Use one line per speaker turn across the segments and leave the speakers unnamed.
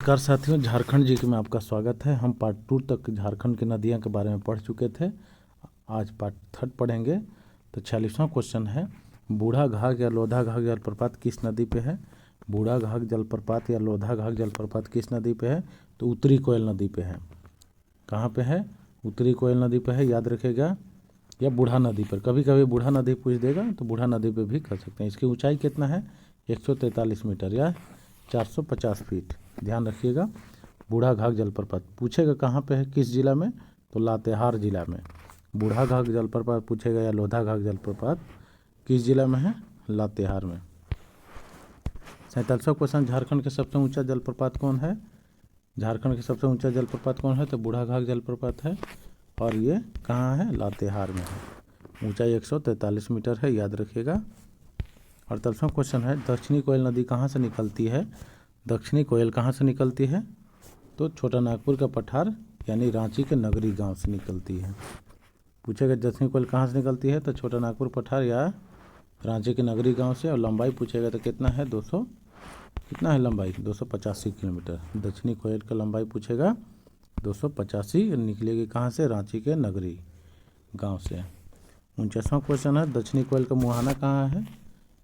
नमस्कार साथियों, झारखंड जी के में आपका स्वागत है। हम पार्ट 2 तक झारखंड की नदियां के बारे में पढ़ चुके थे। आज पार्ट 3 पढ़ेंगे। तो 46वां क्वेश्चन है, बूढ़ा घाघ या लोधा घाघ जलप्रपात किस नदी पे है? बूढ़ा घाघ जलप्रपात या लोधा घाघ जलप्रपात किस नदी पे है? तो उत्तरी कोयल नदी पे है। कहाँ पे है? उत्तरी कोयल नदी पे है, याद रखिएगा। या बूढ़ा नदी पर, कभी कभी बूढ़ा नदी पूछ देगा तो बूढ़ा नदी पे भी कर सकते हैं। इसकी ऊंचाई कितना है? 143 मीटर या 450 फीट, ध्यान रखिएगा। बूढ़ा घाघ जलप्रपात पूछेगा कहाँ पे है, किस जिला में? तो लातेहार जिला में। बूढ़ा घाघ जलप्रपात पूछेगा या लोधा घाघ जलप्रपात किस जिला में है? लातेहार में। 47वां क्वेश्चन, झारखंड के सबसे ऊंचा जलप्रपात कौन है? झारखंड के सबसे ऊंचा जलप्रपात कौन है? तो बूढ़ा घाघ जलप्रपात है, और ये कहाँ है? लातेहार में है। ऊंचाई 143 मीटर है, याद रखिएगा। 48वां क्वेश्चन है, दक्षिणी कोयल नदी कहाँ से निकलती है? दक्षिणी कोयल कहाँ से निकलती है? तो छोटा नागपुर का पठार यानी रांची के नगरी गांव से निकलती है। पूछेगा दक्षिणी कोयल कहाँ से निकलती है? तो छोटा नागपुर पठार या रांची के नगरी गांव से। और लंबाई पूछेगा तो कितना है? 200, कितना है लंबाई? 285 किलोमीटर। दक्षिणी कोयल का लंबाई पूछेगा 285, निकलेगी कहाँ से? रांची के नगरी गाँव से। 49वां क्वेश्चन है, दक्षिणी कोयल का मुहाना कहाँ है?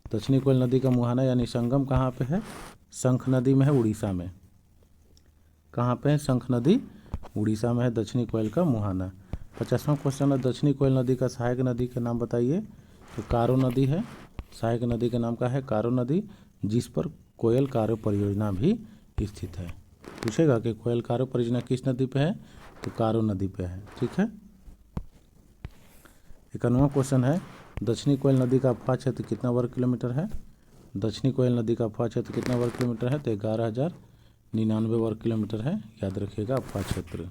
दक्षिणी कोयल नदी का मुहाना यानी संगम कहाँ पे है? शंख नदी में है, उड़ीसा में। कहाँ पे है? शंख नदी, उड़ीसा में है दक्षिणी कोयल का मुहाना। 50वां क्वेश्चन है, दक्षिणी कोयल नदी का सहायक नदी का नाम बताइए। तो कारो नदी है। सहायक नदी का नाम क्या है? कारो नदी, जिस पर कोयल कारो परियोजना भी स्थित है। पूछेगा कि कोयल कारो परियोजना किस नदी पे है? तो कारो नदी पे है, ठीक है। 51वां क्वेश्चन है, दक्षिणी कोयल नदी का अफवाह क्षेत्र कितना वर्ग किलोमीटर है? दक्षिणी कोयल नदी का अफवाह क्षेत्र कितना वर्ग किलोमीटर है? तो 11,099 वर्ग किलोमीटर है, याद रखिएगा अफवाह क्षेत्र।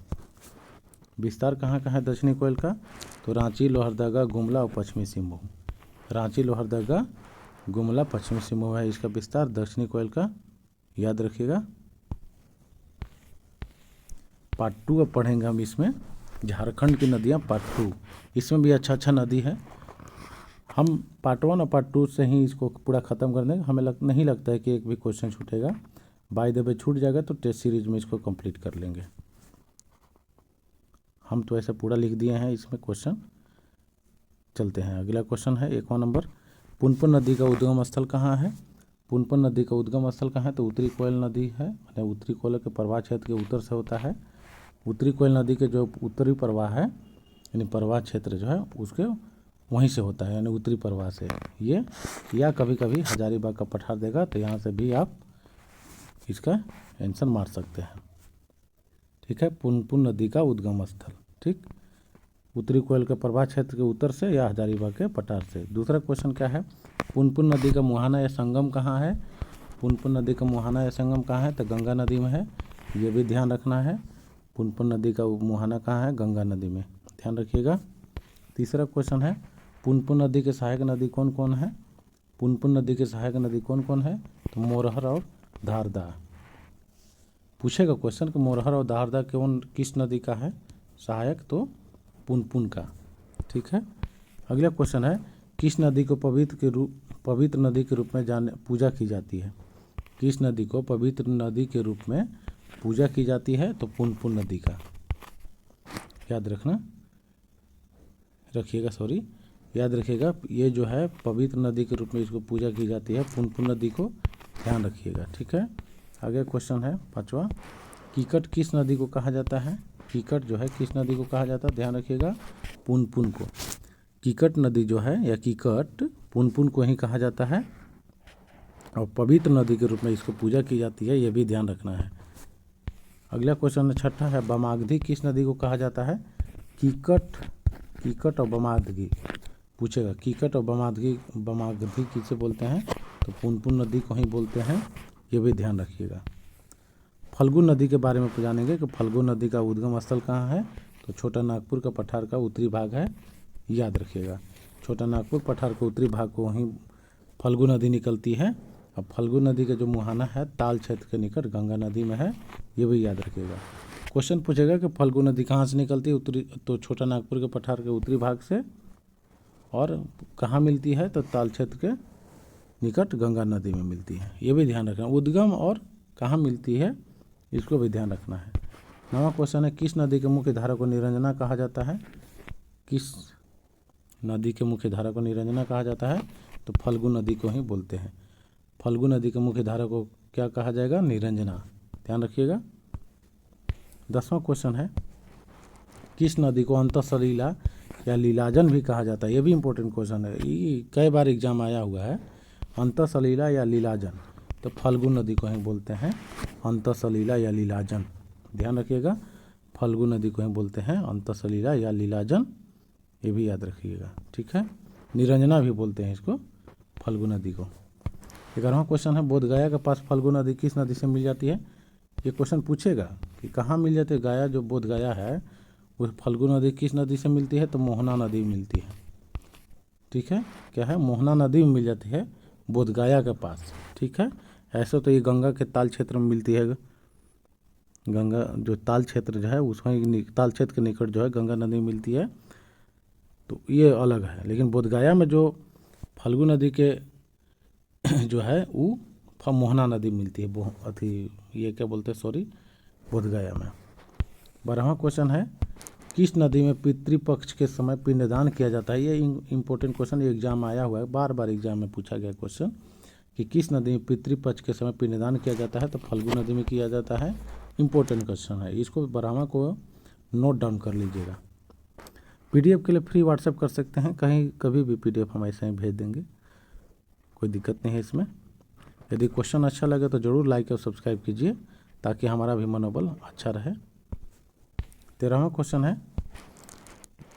विस्तार कहाँ कहाँ है दक्षिणी कोयल का? तो रांची, लोहरदगा, गुमला और पश्चिमी सिंहभूम। रांची, लोहरदगा, गुमला, पश्चिमी सिंहभूम है इसका विस्तार दक्षिणी कोयल का, याद रखिएगा। पार्ट 2 अब पढ़ेंगे हम इसमें, झारखंड की नदियाँ पार्ट 2। इसमें भी अच्छा नदी है। हम पार्ट 1 और पार्ट 2 से ही इसको पूरा ख़त्म कर देंगे। हमें नहीं लगता है कि एक भी क्वेश्चन छूटेगा। बाय द वे छूट जाएगा तो टेस्ट सीरीज में इसको कंप्लीट कर लेंगे। हम तो ऐसा पूरा लिख दिए हैं इसमें क्वेश्चन। चलते हैं, अगला क्वेश्चन है 1वां नंबर, पुनपुन नदी का उद्गम स्थल कहाँ है? पुनपुन नदी का उद्गम स्थल कहाँ है? तो उत्तरी कोयल नदी है, यानी उत्तरी कोयल के प्रवाह क्षेत्र के उत्तर से होता है। उत्तरी कोयल नदी के जो उत्तरी प्रवाह है, यानी प्रवाह क्षेत्र जो है उसके वहीं से होता है, यानी उत्तरी प्रवाह से ये। या कभी कभी हजारीबाग का पठार देगा तो यहाँ से भी आप इसका आंसर मार सकते हैं, ठीक है। पुनपुन नदी का उद्गम स्थल, ठीक, उत्तरी कोयल के प्रवाह क्षेत्र के उत्तर से या हजारीबाग के पठार से। दूसरा क्वेश्चन क्या है, पुनपुन नदी का मुहाना या संगम कहाँ है? पुनपुन नदी का मुहाना या संगम कहाँ है? तो गंगा नदी में है, ये भी ध्यान रखना है। पुनपुन नदी का मुहाना कहाँ है? गंगा नदी में, ध्यान रखिएगा। तीसरा क्वेश्चन है, पुनपुन नदी के सहायक नदी कौन कौन है? पुनपुन नदी के सहायक नदी कौन कौन है? तो मोरहर और धारदा। पूछेगा क्वेश्चन कि मोरहर और धारदा कौन किस नदी का है सहायक? तो पुनपुन का, ठीक है। अगला क्वेश्चन है, किस नदी को पवित्र नदी के रूप में पूजा की जाती है? किस नदी को पवित्र नदी के रूप में पूजा की जाती है? तो पुनपुन नदी का, याद रखिएगा। ये जो है पवित्र नदी के रूप में इसको पूजा की जाती है, पुनपुन नदी को, ध्यान रखिएगा, ठीक है। आगे क्वेश्चन है 5वां, कीकट किस नदी को कहा जाता है? कीकट जो है किस नदी को कहा जाता है? ध्यान रखिएगा, पुनपुन को। कीकट नदी जो है या कीकट पुनपुन को ही कहा जाता है, और पवित्र नदी के रूप में इसको पूजा की जाती है, ये भी ध्यान रखना है। अगला क्वेश्चन 6ठा है, बमागधी किस नदी को कहा जाता है? कीकट और बमागधी पूछेगा, कीकट और बमागधी किसे बोलते हैं? तो पुनपुन नदी को ही बोलते हैं, ये भी ध्यान रखिएगा। फल्गु नदी के बारे में जानेंगे कि फल्गु नदी का उद्गम स्थल कहाँ है? तो छोटा नागपुर का पठार का उत्तरी भाग है, याद रखिएगा। छोटा नागपुर पठार के उत्तरी भाग को वहीं फल्गु नदी निकलती है। अब फल्गु नदी का जो मुहाना है ताल क्षेत्र के निकट गंगा नदी में है, ये भी याद रखिएगा। क्वेश्चन पूछेगा कि फल्गु नदी कहाँ से निकलती है? उत्तरी, तो छोटा नागपुर के पठार के उत्तरी भाग से, और कहाँ मिलती है? तो ताल क्षेत्र के निकट गंगा नदी में मिलती है, ये भी ध्यान रखना। उद्गम और कहाँ मिलती है इसको भी ध्यान रखना है। 9वां क्वेश्चन है, किस नदी के मुख्य धारा को निरंजना कहा जाता है? किस नदी के मुख्य धारा को निरंजना कहा जाता है? तो फल्गु नदी को ही बोलते हैं। फल्गु नदी के मुख्य धारा को क्या कहा जाएगा? निरंजना। ध्यान रखिएगा। 10वां क्वेश्चन है, किस नदी को अंतःसलीला या लीलाजन भी कहा जाता है? ये भी इंपॉर्टेंट क्वेश्चन है, ये कई बार एग्जाम आया हुआ है। अंतःसलीला या लीलाजन, तो फल्गु नदी को ही बोलते हैं अंतःसलीला या लीलाजन। ध्यान रखिएगा, फल्गु नदी को ही बोलते हैं अंतःसलीला या लीलाजन, ये भी याद रखिएगा। ठीक है, निरंजना भी बोलते हैं इसको, फल्गु नदी को। 11वां क्वेश्चन है, बोधगया के पास फल्गु नदी किस नदी से मिल जाती है? ये क्वेश्चन पूछेगा कि कहाँ मिल जाती है गया, जो बोधगया है वो फल्गु नदी किस नदी से मिलती है? तो मोहना नदी मिलती है। ठीक है, क्या है? मोहना नदी में मिल जाती है बोधगया के पास। ठीक है, ऐसे तो ये गंगा के ताल क्षेत्र में मिलती है। गंगा जो ताल क्षेत्र जो है उसमें, ताल क्षेत्र के निकट जो है गंगा नदी मिलती है, तो ये अलग है। लेकिन बोधगया में जो फल्गु नदी के जो है वो मोहना नदी मिलती है, ये क्या बोलते हैं, सॉरी, बोधगया में। 12वां क्वेश्चन है, किस नदी में पितृपक्ष के समय पिंडदान किया जाता है? ये इंपॉर्टेंट क्वेश्चन, ये एग्जाम आया हुआ है, बार बार एग्जाम में पूछा गया क्वेश्चन कि किस नदी में पितृपक्ष के समय पिंडदान किया जाता है? तो फल्गु नदी में किया जाता है। इंपॉर्टेंट क्वेश्चन है, इसको 12वां को नोट डाउन कर लीजिएगा। PDF के लिए फ्री व्हाट्सएप कर सकते हैं, कहीं कभी भी PDF हम ऐसे ही भेज देंगे, कोई दिक्कत नहीं है इसमें। यदि क्वेश्चन अच्छा लगे तो ज़रूर लाइक और सब्सक्राइब कीजिए ताकि हमारा भी मनोबल अच्छा रहे। 13वां क्वेश्चन है,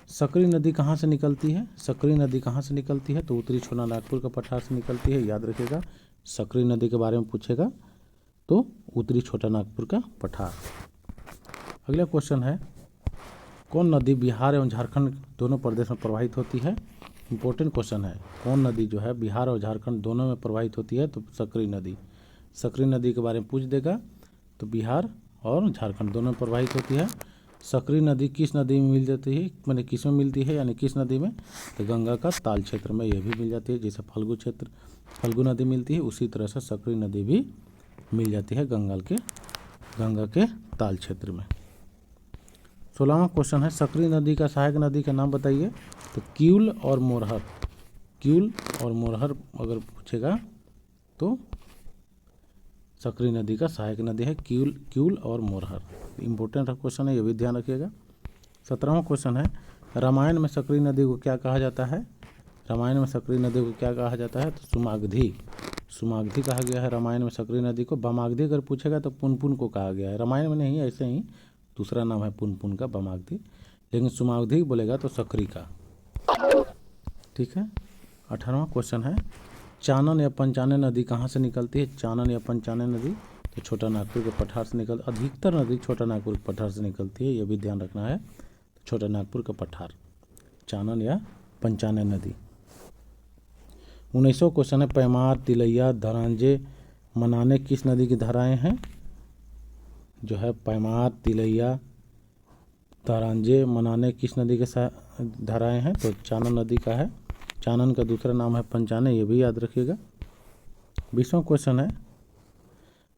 सकरी नदी कहाँ से निकलती है? सकरी नदी कहाँ से निकलती है? तो उत्तरी छोटा नागपुर का पठार से निकलती है। याद रखिएगा, सकरी नदी के बारे में पूछेगा तो उत्तरी छोटा नागपुर का पठार। अगला क्वेश्चन है, कौन नदी बिहार एवं झारखंड दोनों प्रदेश में प्रवाहित होती है? इंपॉर्टेंट क्वेश्चन है, कौन नदी जो है बिहार और झारखंड दोनों में प्रवाहित होती है? तो सकरी नदी। सकरी नदी के बारे में पूछ देगा तो बिहार और झारखंड दोनों में प्रवाहित होती है। सकरी नदी किस नदी में मिल जाती है, मैंने किस में मिलती है, यानी किस नदी में? तो गंगा का ताल क्षेत्र में यह भी मिल जाती है। जैसे फल्गु नदी मिलती है उसी तरह से सकरी नदी भी मिल जाती है गंगा के ताल क्षेत्र में। 16वां क्वेश्चन है, सकरी नदी का सहायक नदी का नाम बताइए? तो क्यूल और मोरहर। क्यूल और मोरहर अगर पूछेगा तो सकरी नदी का सहायक नदी है क्यूल और मोरहर। इंपॉर्टेंट क्वेश्चन है, ये भी ध्यान रखिएगा। 17वां क्वेश्चन है, रामायण में सकरी नदी को क्या कहा जाता है? रामायण में सकरी नदी को क्या कहा जाता है? तो सुमागधी कहा गया है रामायण में सकरी नदी को। बमागधी अगर पूछेगा तो पुनपुन को कहा गया है, रामायण में नहीं, ऐसे ही दूसरा नाम है पुनपुन का, बमागधी, लेकिन सुमागधी बोलेगा तो सकरी का। ठीक है। 18वां क्वेश्चन है, चानन या पंचानन नदी कहाँ से निकलती है? चानन या पंचानन नदी तो छोटा नागपुर के पठार से अधिकतर नदी छोटा नागपुर के पठार से निकलती है, ये भी ध्यान रखना है। छोटा नागपुर का पठार, चानन या पंचानन नदी। 19वां क्वेश्चन है, पैमार, तिलैया, धरांजे, मनाने किस नदी की धाराएं हैं? जो है पैमार, तिलैया, धरांजे, मनाने किस नदी के धाराएं हैं? तो चानन नदी का है। चानन का दूसरा नाम है पंचानन, ये भी याद रखिएगा। 20वां क्वेश्चन है,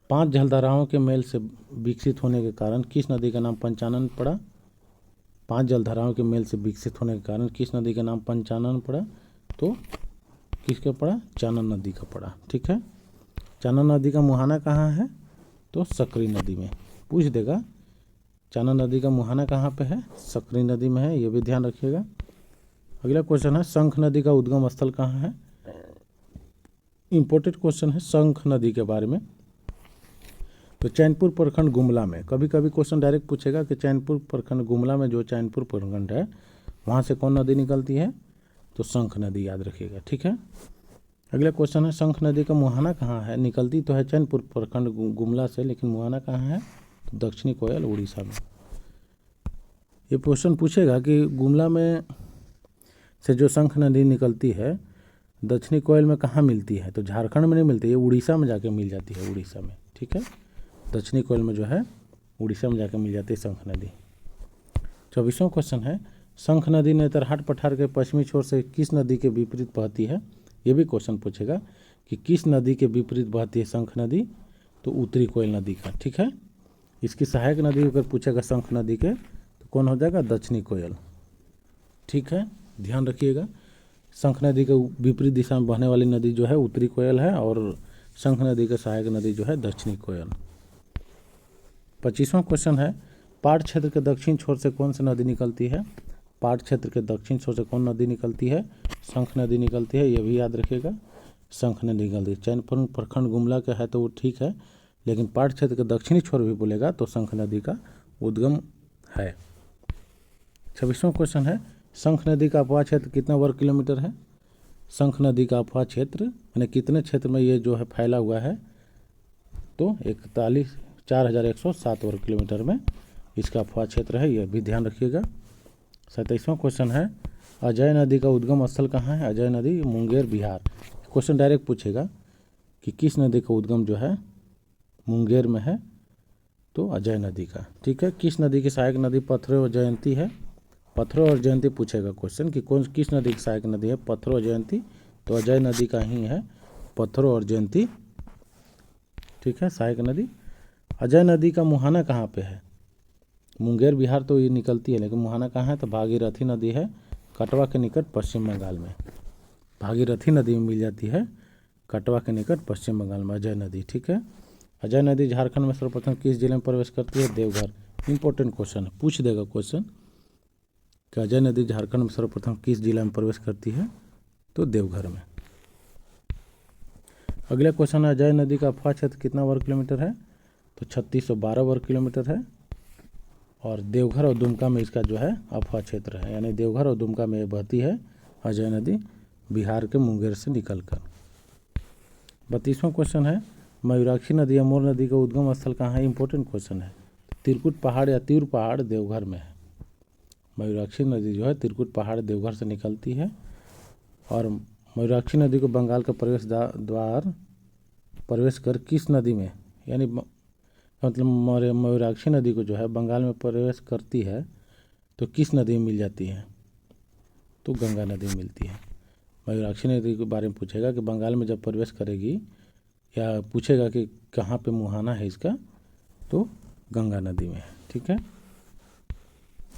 5 जलधाराओं के मेल से विकसित होने के कारण किस नदी का नाम पंचानन पड़ा? 5 जलधाराओं के मेल से विकसित होने के कारण किस नदी का नाम पंचानन पड़ा? तो किसका पड़ा? चानन नदी का पड़ा। ठीक है। चानन नदी का मुहाना कहाँ है? तो सकरी नदी में। पूछ देगा चानन नदी का मुहाना कहाँ पे है? सकरी नदी में है, ये भी ध्यान रखिएगा। अगला क्वेश्चन है, शंख नदी का उद्गम स्थल कहाँ है? इंपॉर्टेंट क्वेश्चन है शंख नदी के बारे में। तो चैनपुर प्रखंड गुमला में, कभी कभी क्वेश्चन डायरेक्ट पूछेगा कि चैनपुर प्रखंड गुमला में जो चैनपुर प्रखंड है वहाँ से कौन नदी निकलती है? तो शंख नदी, याद रखिएगा। ठीक है। अगला क्वेश्चन है, शंख नदी का मुहाना कहाँ है? निकलती तो है चैनपुर प्रखंड गुमला से, लेकिन मुहाना कहाँ है? तो दक्षिणी कोयल, उड़ीसा में। ये क्वेश्चन पूछेगा कि गुमला में से जो शंख नदी निकलती है दक्षिणी कोयल में कहाँ मिलती है? तो झारखंड में नहीं मिलती, ये उड़ीसा में जाके मिल जाती है, उड़ीसा में। ठीक है। दक्षिणी कोयल में जो है उड़ीसा में जाकर मिल जाती है शंख नदी। 24वां क्वेश्चन है, शंख नदी नेतरहाट पठार के पश्चिमी छोर से किस नदी के विपरीत बहती है? ये भी क्वेश्चन पूछेगा कि किस नदी के विपरीत बहती है शंख नदी? तो उत्तरी कोयल नदी का। ठीक है। इसकी सहायक नदी अगर पूछेगा शंख नदी के तो कौन हो जाएगा, दक्षिणी कोयल। ठीक है, ध्यान रखिएगा। शंख नदी के विपरीत दिशा में बहने वाली नदी जो है उत्तरी कोयल है और शंख नदी के सहायक नदी जो है दक्षिणी कोयल। 25वां क्वेश्चन है, पाट क्षेत्र के दक्षिण छोर से कौन सी नदी निकलती है। पाट क्षेत्र के दक्षिण छोर से कौन नदी निकलती है, शंख नदी निकलती है, ये भी याद रखिएगा, शंख नदी निकलती है। चैनपुर प्रखंड गुमला का है तो वो ठीक है, लेकिन पाट क्षेत्र के दक्षिणी छोर भी बोलेगा तो शंख नदी का उद्गम है। 26वां क्वेश्चन है, शंख नदी का अपवाह क्षेत्र कितना वर्ग किलोमीटर है। शंख नदी का अपवाह क्षेत्र यानी कितने क्षेत्र में ये जो है फैला हुआ है, तो 4,107 वर्ग किलोमीटर में इसका अपवाह क्षेत्र है, यह भी ध्यान रखिएगा। 27वां क्वेश्चन है, अजय नदी का उद्गम स्थल कहाँ है। अजय नदी मुंगेर बिहार। क्वेश्चन डायरेक्ट पूछेगा कि किस नदी का उद्गम जो है मुंगेर में है, तो अजय नदी का। ठीक है, किस नदी की सहायक नदी पथरो और जयंती है। पथरो और जयंती पूछेगा क्वेश्चन कि कौन किस नदी की सहायक नदी है, पथरो और जयंती, तो अजय नदी का ही है पथरो और जयंती। ठीक है, सहायक नदी। अजय नदी का मुहाना कहाँ पे है। मुंगेर बिहार तो ये निकलती है, लेकिन मुहाना कहाँ है, तो भागीरथी नदी है कटवा के निकट पश्चिम बंगाल में। भागीरथी नदी में मिल जाती है कटवा के निकट पश्चिम बंगाल में अजय नदी। ठीक है, अजय नदी झारखंड में सर्वप्रथम किस जिले में प्रवेश करती है, देवघर। इंपॉर्टेंट क्वेश्चन है, पूछ देगा क्वेश्चन कि अजय नदी झारखंड में सर्वप्रथम किस जिला में प्रवेश करती है, तो देवघर में। अगला क्वेश्चन है, अजय नदी का अपवाह क्षेत्र कितना वर्ग किलोमीटर है, तो 3612 वर्ग किलोमीटर है। और देवघर और दुमका में इसका जो है अपवाह क्षेत्र है, यानी देवघर और दुमका में बहती है अजय नदी बिहार के मुंगेर से निकलकर। 32वां क्वेश्चन है, मयूराक्षी नदी या मोर नदी का उद्गम स्थल कहाँ है। इंपॉर्टेंट क्वेश्चन है, तिरकुट पहाड़ या तीर पहाड़ देवघर में है। मयूराक्षी नदी जो है तिरकुट पहाड़ देवघर से निकलती है। और मयूराक्षी नदी को बंगाल का द्वार प्रवेश कर किस नदी में, यानी मतलब मयूराक्षी नदी को जो है बंगाल में प्रवेश करती है तो किस नदी में मिल जाती है, तो गंगा नदी में मिलती है। मयूराक्षी नदी के बारे में पूछेगा कि बंगाल में जब प्रवेश करेगी, या पूछेगा कि कहाँ पे मुहाना है इसका, तो गंगा नदी में है। ठीक है,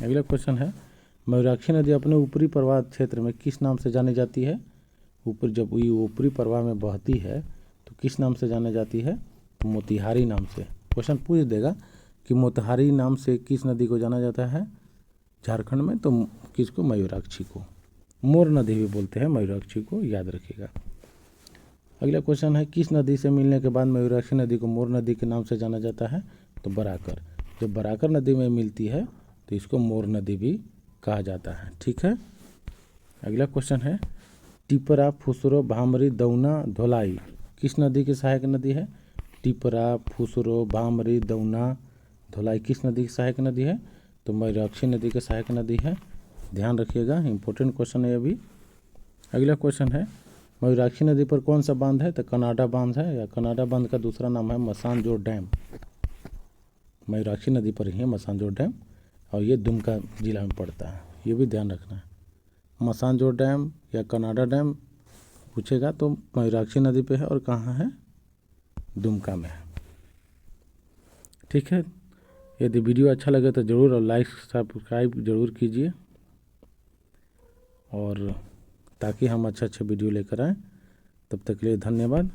अगला क्वेश्चन है, मयूराक्षी नदी अपने ऊपरी प्रवाह क्षेत्र में किस नाम से जानी जाती है। ऊपर जब ये ऊपरी प्रवाह में बहती है तो किस नाम से जानी जाती है, मोतिहारी नाम से। क्वेश्चन पूछ देगा कि मोतिहारी नाम से किस नदी को जाना जाता है झारखंड में, तो किसको, मयूराक्षी को। मोर नदी भी बोलते हैं मयूराक्षी को, याद रखिएगा। अगला क्वेश्चन है, किस नदी से मिलने के बाद मयूराक्षी नदी को मोर नदी के नाम से जाना जाता है, तो बराकर। जब बराकर नदी में मिलती है तो इसको मोर नदी भी कहा जाता है। ठीक है, अगला क्वेश्चन है, टिपरा, फुसरो, भामरी, दौना, धोलाई किस नदी की सहायक नदी है। टिपरा, फुसरो, भामरी, दौना, धोलाई किस नदी की सहायक नदी है, तो मयूराक्षी नदी की सहायक नदी है। ध्यान रखिएगा, इंपॉर्टेंट क्वेश्चन है अभी। अगला क्वेश्चन है, मयूराक्षी नदी पर कौन सा बांध है, तो कनाडा बांध है, या कनाडा बांध का दूसरा नाम है मसानजोर डैम। मयूराक्षी नदी पर ही है मसानजोर डैम, और ये दुमका जिला में पड़ता है, ये भी ध्यान रखना है। मसानजोर डैम या कनाडा डैम पूछेगा तो मयूराक्षी नदी पे है, और कहाँ है, दुमका में है। ठीक है, यदि वीडियो अच्छा लगे तो ज़रूर लाइक सब्सक्राइब ज़रूर कीजिए, और ताकि हम अच्छे वीडियो लेकर आएँ। तब तक के लिए धन्यवाद।